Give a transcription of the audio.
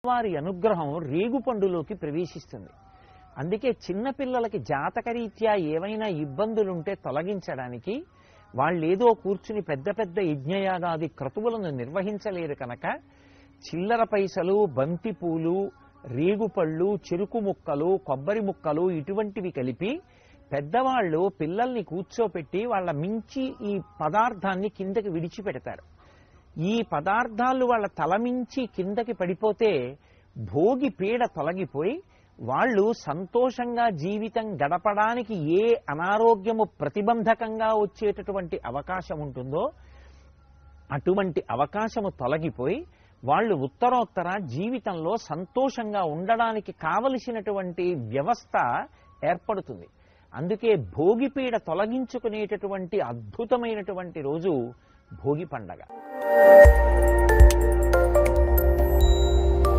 వారి అనుగ్రహం రేగుపండులోకి ప్రవేశిస్తుంది. అందుకే చిన్నపిల్లలకి జాతకరీత్యా ఏవైనా ఇబ్బందులుంటే తొలగించడానికి వాళ్ళేదో కూర్చుని పెద్ద పెద్ద యజ్ఞయాగాది క్రతువులను నిర్వహించలేరు కనుక చిల్లర పైసలు, బంతిపూలు, రేగుపళ్ళు, చెరుకు ముక్కలు, కొబ్బరి ముక్కలు ఇటువంటివి కలిపి పెద్దవాళ్ళు పిల్లల్ని కూర్చోపెట్టి వాళ్ళ మించి ఈ పదార్థాన్ని కిందకి విడిచిపెడతారు. ఈ పదార్థాలు వాళ్ళ తలమించి కిందకి పడిపోతే భోగి పీడ తొలగిపోయి వాళ్ళు సంతోషంగా జీవితం గడపడానికి ఏ అనారోగ్యము ప్రతిబంధకంగా వచ్చేటటువంటి అవకాశం ఉంటుందో అటువంటి అవకాశము తొలగిపోయి వాళ్ళు ఉత్తరోత్తర జీవితంలో సంతోషంగా ఉండడానికి కావలసినటువంటి వ్యవస్థ ఏర్పడుతుంది. అందుకే భోగిపీడ తొలగించుకునేటటువంటి అద్భుతమైనటువంటి రోజు భోగి పండగ.